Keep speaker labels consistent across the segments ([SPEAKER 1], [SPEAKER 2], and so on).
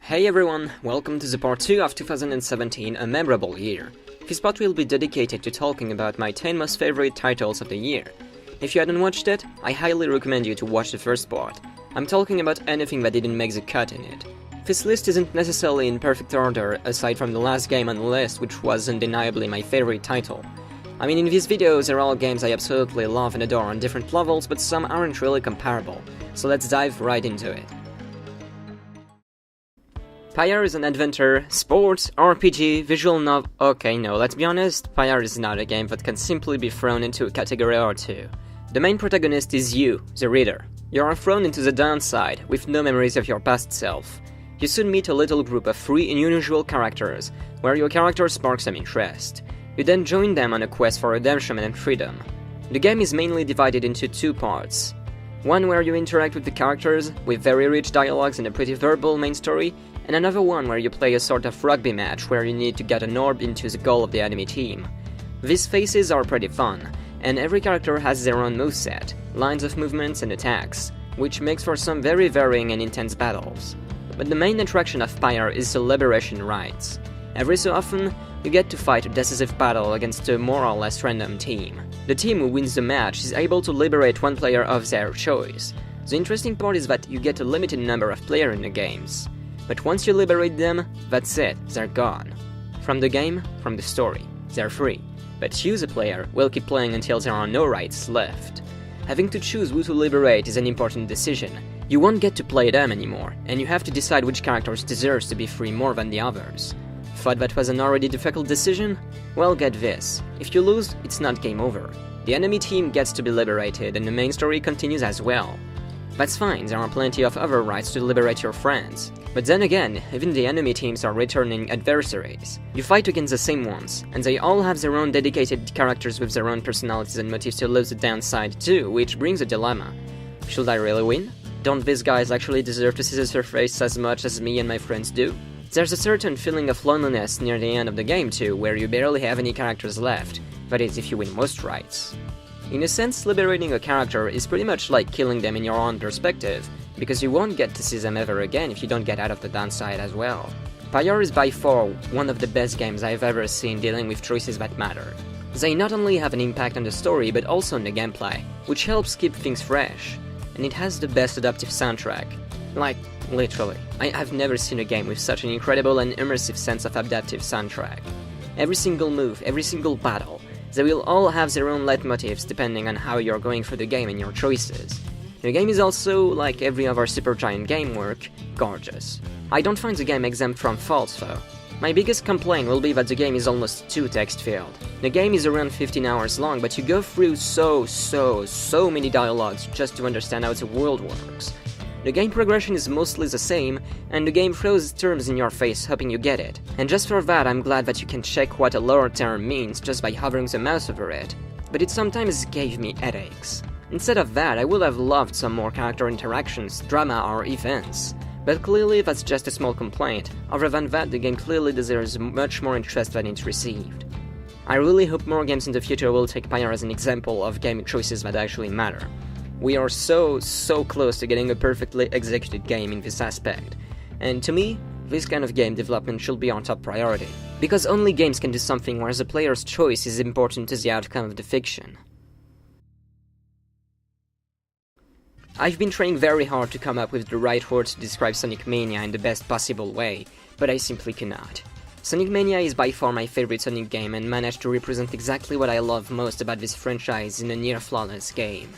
[SPEAKER 1] Hey everyone, welcome to the part 2 of 2017, a memorable year. This part will be dedicated to talking about my 10 most favorite titles of the year. If you hadn't watched it, I highly recommend you to watch the first part. I'm talking about anything that didn't make the cut in it. This list isn't necessarily in perfect order, aside from the last game on the list, which was undeniably my favorite title. I mean, in these videos are all games I absolutely love and adore on different levels, but some aren't really comparable, so let's dive right into it. Pyre is an adventure, sports, RPG, visual novel. Okay, no, let's be honest, Pyre is not a game that can simply be thrown into a category or two. The main protagonist is you, the reader. You are thrown into the downside, with no memories of your past self. You soon meet a little group of 3 unusual characters, where your character sparks some interest. You then join them on a quest for redemption and freedom. The game is mainly divided into 2 parts. One where you interact with the characters, with very rich dialogues and a pretty verbal main story, and another one where you play a sort of rugby match where you need to get an orb into the goal of the enemy team. These phases are pretty fun, and every character has their own moveset, lines of movements and attacks, which makes for some very varying and intense battles. But the main attraction of Pyre is the liberation rites. Every so often, you get to fight a decisive battle against a more or less random team. The team who wins the match is able to liberate one player of their choice. The interesting part is that you get a limited number of players in the games. But once you liberate them, that's it, they're gone. From the game, from the story, they're free. But you, the player, will keep playing until there are no rights left. Having to choose who to liberate is an important decision. You won't get to play them anymore, and you have to decide which characters deserves to be free more than the others. Thought that was an already difficult decision? Well, get this. If you lose, it's not game over. The enemy team gets to be liberated, and the main story continues as well. That's fine, there are plenty of other rights to liberate your friends. But then again, even the enemy teams are returning adversaries. You fight against the same ones, and they all have their own dedicated characters with their own personalities and motives to lose the downside too, which brings a dilemma. Should I really win? Don't these guys actually deserve to see the surface as much as me and my friends do? There's a certain feeling of loneliness near the end of the game too, where you barely have any characters left, that is if you win most rights. In a sense, liberating a character is pretty much like killing them in your own perspective, because you won't get to see them ever again if you don't get out of the downside as well. Pyre is by far one of the best games I've ever seen dealing with choices that matter. They not only have an impact on the story, but also on the gameplay, which helps keep things fresh. And it has the best adaptive soundtrack. Like, literally. I have never seen a game with such an incredible and immersive sense of adaptive soundtrack. Every single move, every single battle, they will all have their own leitmotifs depending on how you're going through the game and your choices. The game is also, like every other Supergiant game work, gorgeous. I don't find the game exempt from faults though. My biggest complaint will be that the game is almost too text-filled. The game is around 15 hours long, but you go through so many dialogues just to understand how the world works. The game progression is mostly the same, and the game throws terms in your face hoping you get it. And just for that, I'm glad that you can check what a lore term means just by hovering the mouse over it. But it sometimes gave me headaches. Instead of that, I would have loved some more character interactions, drama or events. But clearly that's just a small complaint. Other than that, the game clearly deserves much more interest than it's received. I really hope more games in the future will take Pyre as an example of game choices that actually matter. We are so close to getting a perfectly executed game in this aspect. And to me, this kind of game development should be our top priority. Because only games can do something where the player's choice is important to the outcome of the fiction. I've been trying very hard to come up with the right words to describe Sonic Mania in the best possible way, but I simply cannot. Sonic Mania is by far my favorite Sonic game and managed to represent exactly what I love most about this franchise in a near-flawless game.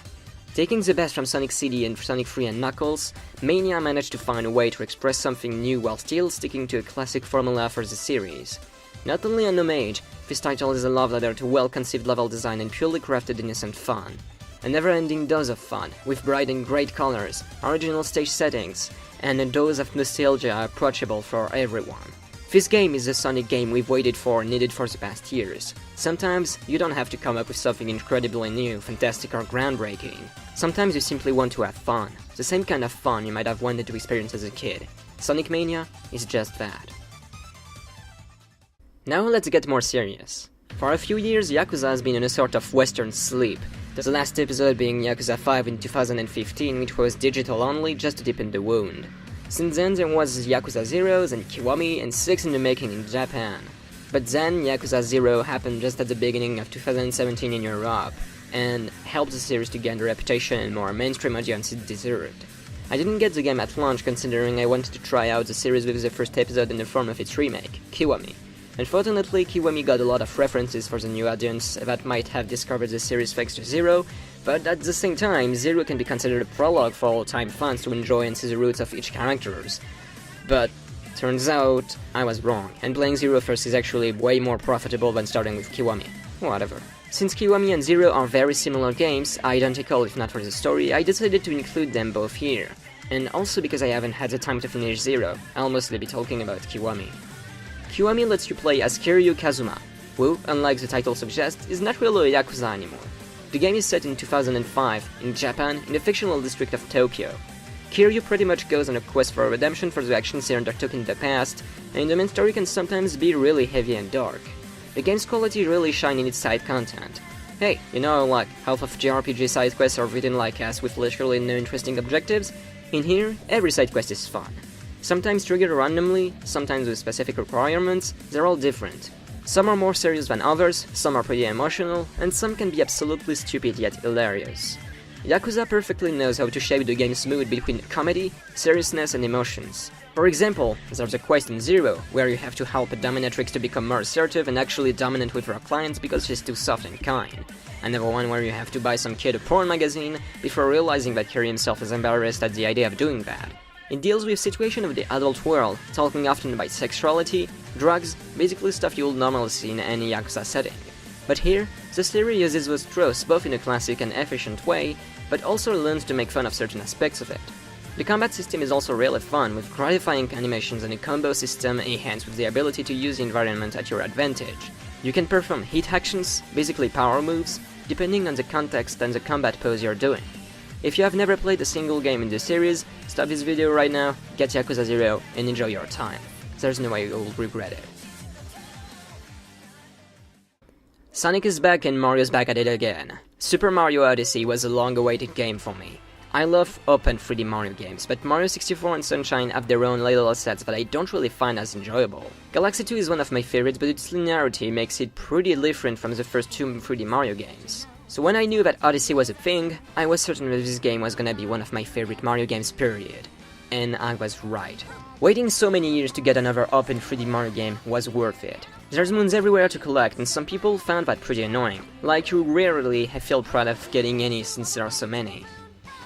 [SPEAKER 1] Taking the best from Sonic CD and Sonic 3 and Knuckles, Mania managed to find a way to express something new while still sticking to a classic formula for the series. Not only an homage, this title is a love letter to well-conceived level design and purely crafted innocent fun. A never-ending dose of fun, with bright and great colors, original stage settings, and a dose of nostalgia approachable for everyone. This game is the Sonic game we've waited for and needed for the past years. Sometimes, you don't have to come up with something incredibly new, fantastic or groundbreaking. Sometimes you simply want to have fun, the same kind of fun you might have wanted to experience as a kid. Sonic Mania is just that. Now let's get more serious. For a few years, Yakuza has been in a sort of western sleep, the last episode being Yakuza 5 in 2015, which was digital only just to deepen the wound. Since then there was Yakuza Zero, and Kiwami, and 6 in the making in Japan. But then Yakuza Zero happened just at the beginning of 2017 in Europe, and helped the series to gain the reputation and more mainstream audience it deserved. I didn't get the game at launch considering I wanted to try out the series with the first episode in the form of its remake, Kiwami. Unfortunately, Kiwami got a lot of references for the new audience that might have discovered the series thanks to Zero, but at the same time, Zero can be considered a prologue for all-time fans to enjoy and see the roots of each characters. But turns out, I was wrong, and playing Zero first is actually way more profitable than starting with Kiwami. Whatever. Since Kiwami and Zero are very similar games, identical if not for the story, I decided to include them both here. And also because I haven't had the time to finish Zero, I'll mostly be talking about Kiwami. Kiwami lets you play as Kiryu Kazuma, who, unlike the title suggests, is not really a Yakuza anymore. The game is set in 2005, in Japan, in the fictional district of Tokyo. Kiryu pretty much goes on a quest for redemption for the actions he undertook in the past, and the main story can sometimes be really heavy and dark. The game's quality really shines in its side content. Hey, you know, like, half of JRPG side quests are written like us with literally no interesting objectives? In here, every side quest is fun. Sometimes triggered randomly, sometimes with specific requirements, they're all different. Some are more serious than others, some are pretty emotional, and some can be absolutely stupid yet hilarious. Yakuza perfectly knows how to shape the game's mood between comedy, seriousness, and emotions. For example, there's a quest in Zero, where you have to help a dominatrix to become more assertive and actually dominant with her clients because she's too soft and kind. Another one where you have to buy some kid a porn magazine, before realizing that Kiryu himself is embarrassed at the idea of doing that. It deals with situations of the adult world, talking often about sexuality, drugs, basically stuff you'll normally see in any Yakuza setting. But here, the series uses those tropes both in a classic and efficient way, but also learns to make fun of certain aspects of it. The combat system is also really fun, with gratifying animations and a combo system enhanced with the ability to use the environment at your advantage. You can perform hit actions, basically power moves, depending on the context and the combat pose you're doing. If you have never played a single game in the series, stop this video right now, get Yakuza Zero, and enjoy your time. There's no way you'll regret it. Sonic is back and Mario's back at it again. Super Mario Odyssey was a long-awaited game for me. I love open 3D Mario games, but Mario 64 and Sunshine have their own little assets that I don't really find as enjoyable. Galaxy 2 is one of my favorites, but its linearity makes it pretty different from the first two 3D Mario games. So when I knew that Odyssey was a thing, I was certain that this game was gonna be one of my favorite Mario games period. And I was right. Waiting so many years to get another open 3D Mario game was worth it. There's moons everywhere to collect, and some people found that pretty annoying. Like, you rarely feel proud of getting any since there are so many.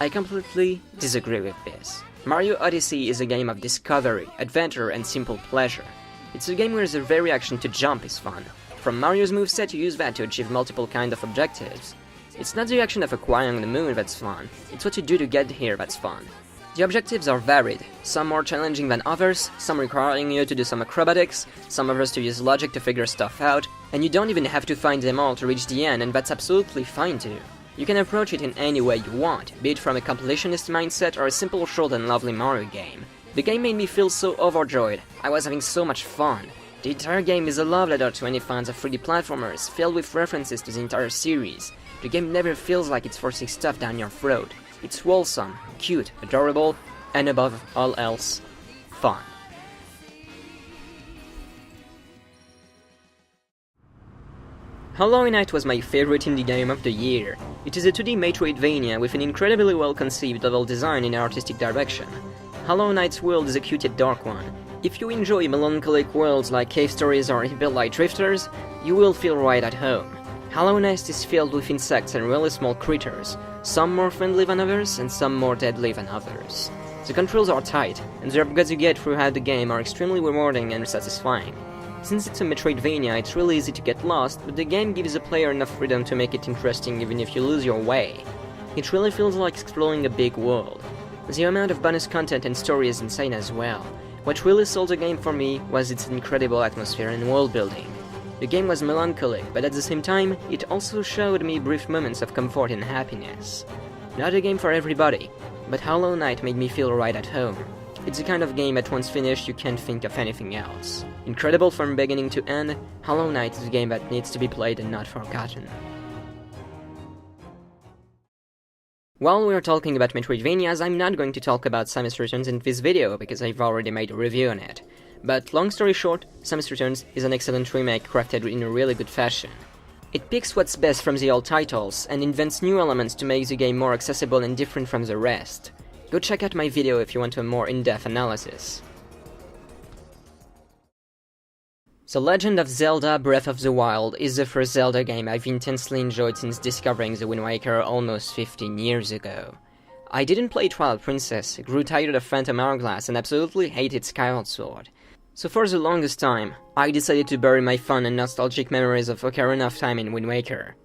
[SPEAKER 1] I completely disagree with this. Mario Odyssey is a game of discovery, adventure, and simple pleasure. It's a game where the very action to jump is fun. From Mario's moveset, you use that to achieve multiple kinds of objectives. It's not the action of acquiring the moon that's fun, it's what you do to get here that's fun. The objectives are varied, some more challenging than others, some requiring you to do some acrobatics, some others to use logic to figure stuff out, and you don't even have to find them all to reach the end, and that's absolutely fine too. You can approach it in any way you want, be it from a completionist mindset or a simple, short and lovely Mario game. The game made me feel so overjoyed, I was having so much fun. The entire game is a love letter to any fans of 3D platformers, filled with references to the entire series. The game never feels like it's forcing stuff down your throat. It's wholesome, cute, adorable, and above all else, fun. Hollow Knight was my favorite indie game of the year. It is a 2D Metroidvania with an incredibly well-conceived level design and artistic direction. Hollow Knight's world is a cute yet dark one. If you enjoy melancholic worlds like cave stories or Hillbilly Drifters, you will feel right at home. Hollow Knight is filled with insects and really small creatures, some more friendly than others and some more deadly than others. The controls are tight, and the upgrades you get throughout the game are extremely rewarding and satisfying. Since it's a Metroidvania, it's really easy to get lost, but the game gives the player enough freedom to make it interesting even if you lose your way. It really feels like exploring a big world. The amount of bonus content and story is insane as well. What really sold the game for me was its incredible atmosphere and world building. The game was melancholic, but at the same time, it also showed me brief moments of comfort and happiness. Not a game for everybody, but Hollow Knight made me feel right at home. It's the kind of game that once finished you can't think of anything else. Incredible from beginning to end, Hollow Knight is a game that needs to be played and not forgotten. While we are talking about Metroidvanias, I'm not going to talk about Samus Returns in this video, because I've already made a review on it. But long story short, Samus Returns is an excellent remake crafted in a really good fashion. It picks what's best from the old titles, and invents new elements to make the game more accessible and different from the rest. Go check out my video if you want a more in-depth analysis. The Legend of Zelda Breath of the Wild is the first Zelda game I've intensely enjoyed since discovering the Wind Waker almost 15 years ago. I didn't play Twilight Princess, grew tired of Phantom Hourglass, and absolutely hated Skyward Sword. So for the longest time, I decided to bury my fun and nostalgic memories of Ocarina of Time in Wind Waker.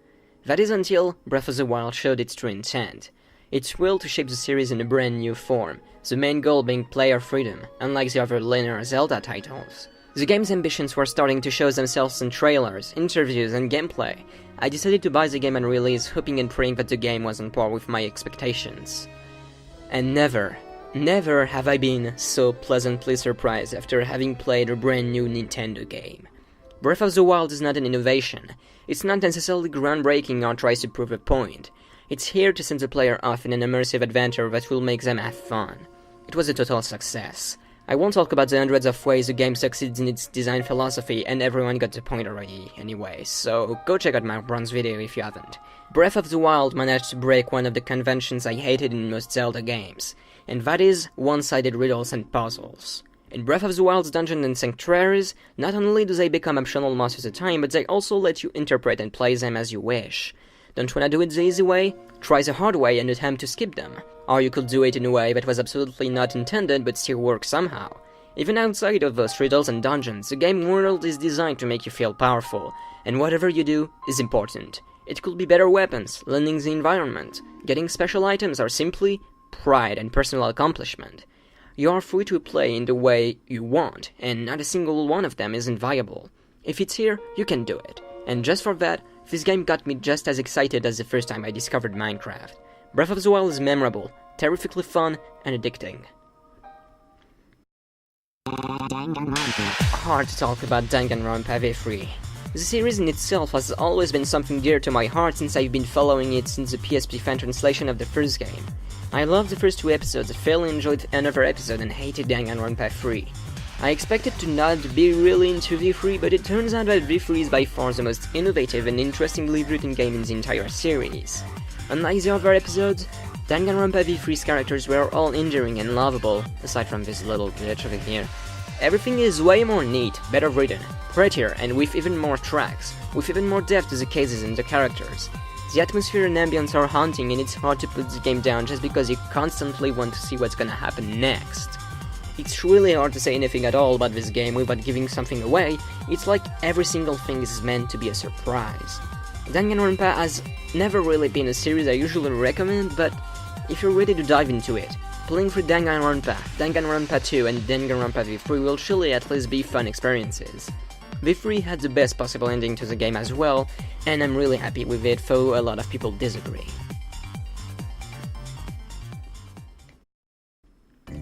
[SPEAKER 1] That is until Breath of the Wild showed its true intent. Its will to shape the series in a brand new form, the main goal being player freedom, unlike the other linear Zelda titles. The game's ambitions were starting to show themselves in trailers, interviews, and gameplay. I decided to buy the game on release, hoping and praying that the game was on par with my expectations. And never have I been so pleasantly surprised after having played a brand new Nintendo game. Breath of the Wild is not an innovation. It's not necessarily groundbreaking or tries to prove a point. It's here to send the player off in an immersive adventure that will make them have fun. It was a total success. I won't talk about the hundreds of ways the game succeeds in its design philosophy, and everyone got the point already anyway, so go check out my bronze video if you haven't. Breath of the Wild managed to break one of the conventions I hated in most Zelda games, and that is one-sided riddles and puzzles. In Breath of the Wild's dungeons and sanctuaries, not only do they become optional most of the time, but they also let you interpret and play them as you wish. Don't wanna do it the easy way? Try the hard way and attempt to skip them. Or you could do it in a way that was absolutely not intended but still works somehow. Even outside of those riddles and dungeons, the game world is designed to make you feel powerful, and whatever you do is important. It could be better weapons, learning the environment, getting special items, or simply pride and personal accomplishment. You are free to play in the way you want, and not a single one of them is inviolable. If it's here, you can do it. And just for that, this game got me just as excited as the first time I discovered Minecraft. Breath of the Wild is memorable, terrifically fun, and addicting. Hard to talk about Danganronpa V3. The series in itself has always been something dear to my heart since I've been following it since the PSP fan translation of the first game. I loved the first 2 episodes, fairly enjoyed another episode, and hated Danganronpa 3. I expected to not be really into V3, but it turns out that V3 is by far the most innovative and interestingly written game in the entire series. Unlike the other episodes, Danganronpa V3's characters were all endearing and lovable, aside from this little glitch over here. Everything is way more neat, better written, prettier, and with even more tracks, with even more depth to the cases and the characters. The atmosphere and ambience are haunting, and it's hard to put the game down just because you constantly want to see what's gonna happen next. It's really hard to say anything at all about this game without giving something away. It's like every single thing is meant to be a surprise. Danganronpa has never really been a series I usually recommend, but if you're ready to dive into it, playing through Danganronpa, Danganronpa 2 and Danganronpa V3 will surely at least be fun experiences. V3 had the best possible ending to the game as well, and I'm really happy with it, though a lot of people disagree.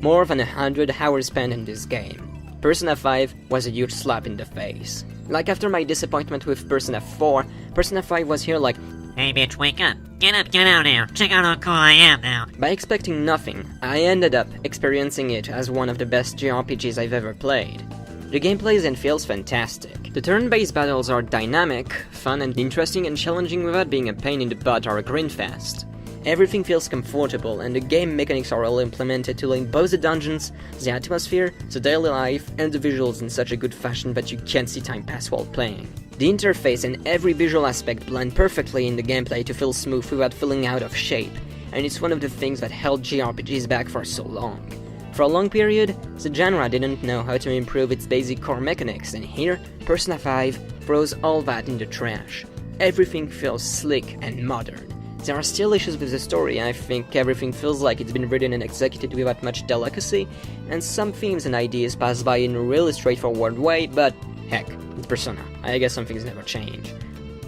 [SPEAKER 1] More than 100 hours spent in this game. Persona 5 was a huge slap in the face. Like after my disappointment with Persona 4, Persona 5 was here like,
[SPEAKER 2] "Hey bitch, wake up! Get up now! Check out how cool I am now!"
[SPEAKER 1] By expecting nothing, I ended up experiencing it as one of the best JRPGs I've ever played. The game plays and feels fantastic. The turn-based battles are dynamic, fun and interesting and challenging without being a pain in the butt or a grindfest. Everything feels comfortable, and the game mechanics are all implemented to link both the dungeons, the atmosphere, the daily life, and the visuals in such a good fashion that you can't see time pass while playing. The interface and every visual aspect blend perfectly in the gameplay to feel smooth without feeling out of shape, and it's one of the things that held JRPGs back for so long. For a long period, the genre didn't know how to improve its basic core mechanics, and here, Persona 5 throws all that in the trash. Everything feels slick and modern. There are still issues with the story, and I think everything feels like it's been written and executed without much delicacy, and some themes and ideas pass by in a really straightforward way, but heck, it's Persona. I guess some things never change.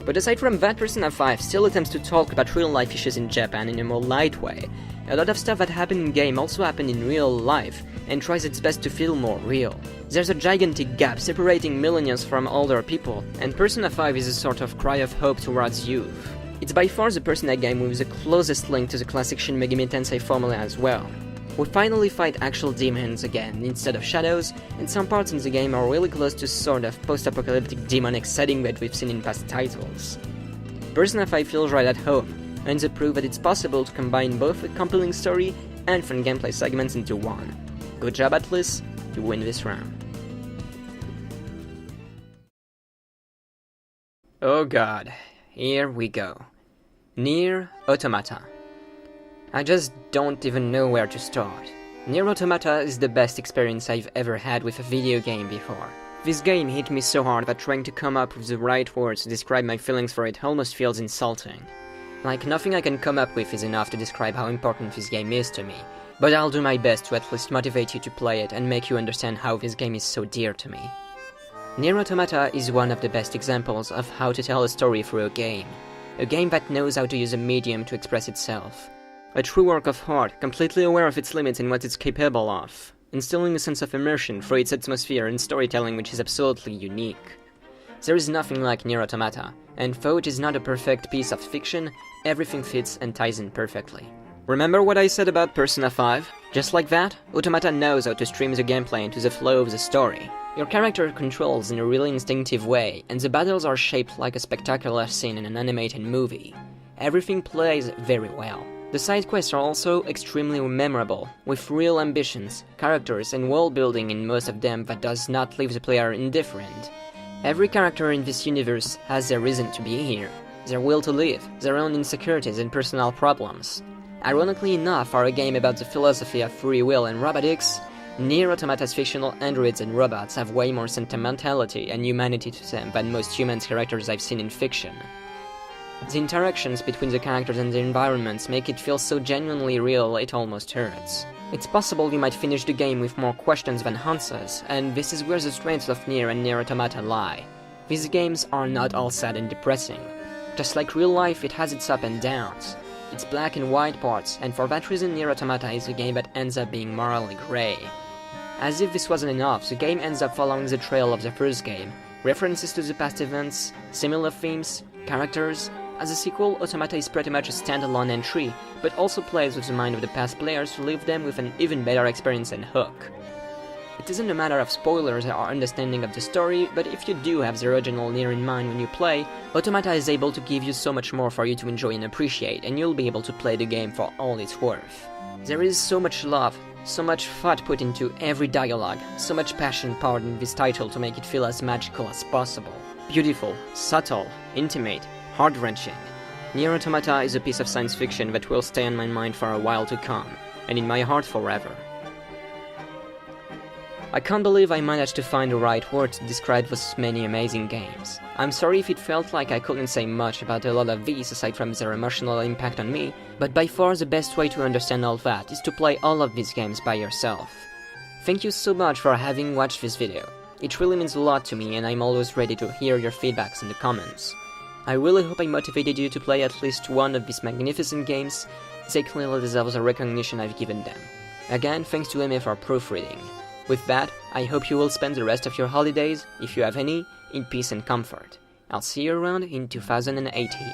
[SPEAKER 1] But aside from that, Persona 5 still attempts to talk about real-life issues in Japan in a more light way. A lot of stuff that happened in-game also happened in real life, and tries its best to feel more real. There's a gigantic gap separating millennials from older people, and Persona 5 is a sort of cry of hope towards youth. It's by far the Persona game with the closest link to the classic Shin Megami Tensei formula as well. We finally fight actual demons again, instead of shadows, and some parts in the game are really close to sort of post-apocalyptic demonic setting that we've seen in past titles. Persona 5 feels right at home, and the proof that it's possible to combine both a compelling story and fun gameplay segments into one. Good job Atlas, you win this round. Oh god, here we go. NieR Automata. I just don't even know where to start. NieR Automata is the best experience I've ever had with a video game before. This game hit me so hard that trying to come up with the right words to describe my feelings for it almost feels insulting. Like, nothing I can come up with is enough to describe how important this game is to me, but I'll do my best to at least motivate you to play it and make you understand how this game is so dear to me. NieR Automata is one of the best examples of how to tell a story through a game that knows how to use a medium to express itself. A true work of art, completely aware of its limits and what it's capable of, instilling a sense of immersion through its atmosphere and storytelling which is absolutely unique. There is nothing like NieR Automata, and though it is not a perfect piece of fiction, everything fits and ties in perfectly. Remember what I said about Persona 5? Just like that, Automata knows how to stream the gameplay into the flow of the story. Your character controls in a really instinctive way, and the battles are shaped like a spectacular scene in an animated movie. Everything plays very well. The side quests are also extremely memorable, with real ambitions, characters and world building in most of them that does not leave the player indifferent. Every character in this universe has their reason to be here, their will to live, their own insecurities and personal problems. Ironically enough, for a game about the philosophy of free will and robotics, NieR Automata's fictional androids and robots have way more sentimentality and humanity to them than most human characters I've seen in fiction. The interactions between the characters and the environments make it feel so genuinely real it almost hurts. It's possible we might finish the game with more questions than answers, and this is where the strengths of NieR and NieR Automata lie. These games are not all sad and depressing. Just like real life, it has its ups and downs. It's black and white parts, and for that reason NieR Automata is a game that ends up being morally grey. As if this wasn't enough, the game ends up following the trail of the first game, references to the past events, similar themes, characters. As a sequel, Automata is pretty much a standalone entry, but also plays with the mind of the past players to leave them with an even better experience and hook. It isn't a matter of spoilers or understanding of the story, but if you do have the original NieR in mind when you play, Automata is able to give you so much more for you to enjoy and appreciate, and you'll be able to play the game for all it's worth. There is so much love, so much thought put into every dialogue, so much passion poured in this title to make it feel as magical as possible. Beautiful, subtle, intimate, heart-wrenching. NieR Automata is a piece of science fiction that will stay on my mind for a while to come, and in my heart forever. I can't believe I managed to find the right words to describe those many amazing games. I'm sorry if it felt like I couldn't say much about a lot of these aside from their emotional impact on me, but by far the best way to understand all that is to play all of these games by yourself. Thank you so much for having watched this video. It really means a lot to me and I'm always ready to hear your feedbacks in the comments. I really hope I motivated you to play at least one of these magnificent games. They clearly deserve the recognition I've given them. Again, thanks to Amy for proofreading. With that, I hope you will spend the rest of your holidays, if you have any, in peace and comfort. I'll see you around in 2018.